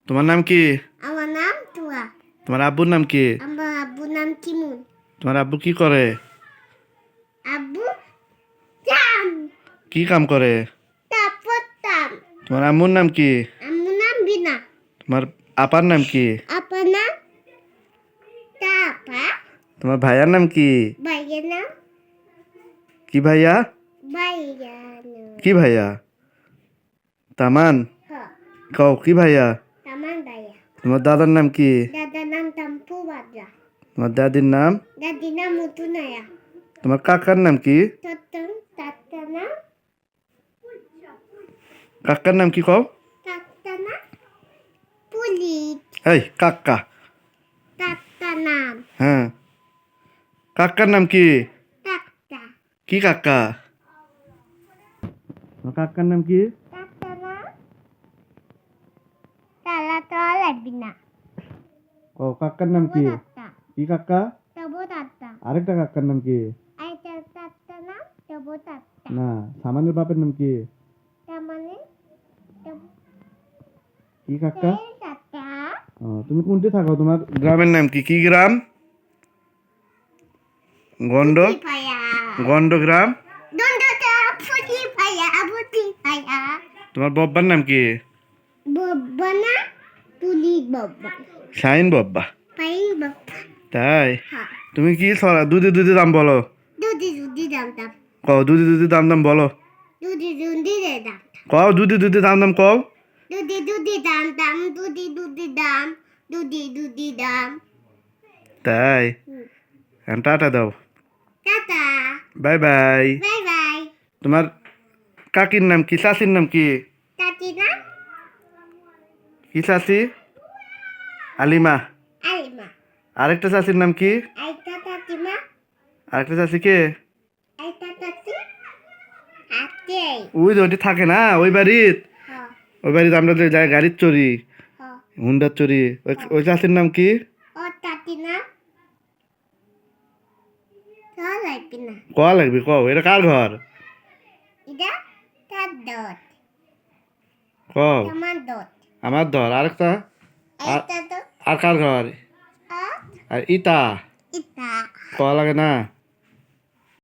তোমার নাম কি? আমার নাম তুয়া। তোমার আব্বুর নাম কি? আমার আব্বুর নাম কিমুন। তোমার আব্বু কি করে? আব্বু চাম কি কাম করে? তারপর তাম। তোমার আম্মুর নাম কি? আমার নাম বিনা। তোমার আপার নাম কি? আপনার নাম তাপা। তোমার ভাইয়ার নাম কি? ভাইয়ের নাম কি ভাইয়া? ভাইয়া। কি ভাইয়া? তামান। হ্যাঁ, কও কি ভাইয়া? তামান ভাইয়া। তোমার দাদার নাম কি? দাদার নাম তাম্পু বাজা। তোমার দাদির নাম? দাদির নাম মুতুনায়া। তোমার কাকার নাম কি? তত্তন তাত্তা নাম কাকার নাম কি কও? তাত্তা নাম পুলিশ। এই কাকা। তাত্তা নাম হ্যাঁ, কাকার নাম কি? তাত্তা। কি কাকা? তোমার কাকার নাম কি? তাত্তা নাম তালা তো লাগবি না। ও কাকার নাম কি? তাত্তা কি কাকা? তবু তাত্তা। আরেকটা কাকার নাম কি? আইটা তাত্তা নাম তবু তাত্তা। না, সামানের বাপের নাম কি? তার মানে কি কাকা? তাত্তা। ও, তুমি কোনটি থাকো? তোমার গ্রামের নাম কি? কি গ্রাম? গন্ড ভাইয়া গন্ড গ্রাম। দণ্ডটা ফুটি ভাইয়া ফুটি ভাইয়া। তোমার বব্বার নাম কি? বাবা না পুলি বাবা। শাহিন বব্বা। পাই বাবা। তাই? হ্যাঁ, তুমি কি ছড়া দুধে দুধে দাম বলো? দুদি দুদি দাম দাম। কও দুধে দুধে দাম দাম বলো। দুদি দুদি দে দাম। কও দুধে দুধে দাম দাম কও। দুদি দুদি দাম দাম। দুদি দুদি দাম। দুদি দুদি দাম। তাই? এখন টাটা দাও। Tata. Bye bye. Bye bye. তোমার কাকির নাম কি? চাচির নাম কি? টাটি না কি চাচি? আলিমা। আলিমা। আরেকটা চাচির নাম কি? আইটা টাটি মা। আরেকটা চাচি কে? আইটা টাটি আতে। ওই যে ওটি থাকে না ওই বাড়ির। হ্যাঁ ওই বাড়িতে আমরা যে যাই গাড়ির চড়ি, হ্যাঁ। হুন্ডার চড়ি, ওই চাচির নাম কি? ও টাটি না তো লাগবি না। কওয়া লাগবে কও, এটা কার ঘর? এটা তার দত। কও। আমার দত। আমার ধর আরেকটা। আর- এইটা তো আর কার ঘর? আ আর ইটা ইটা। কওয়া লাগে না?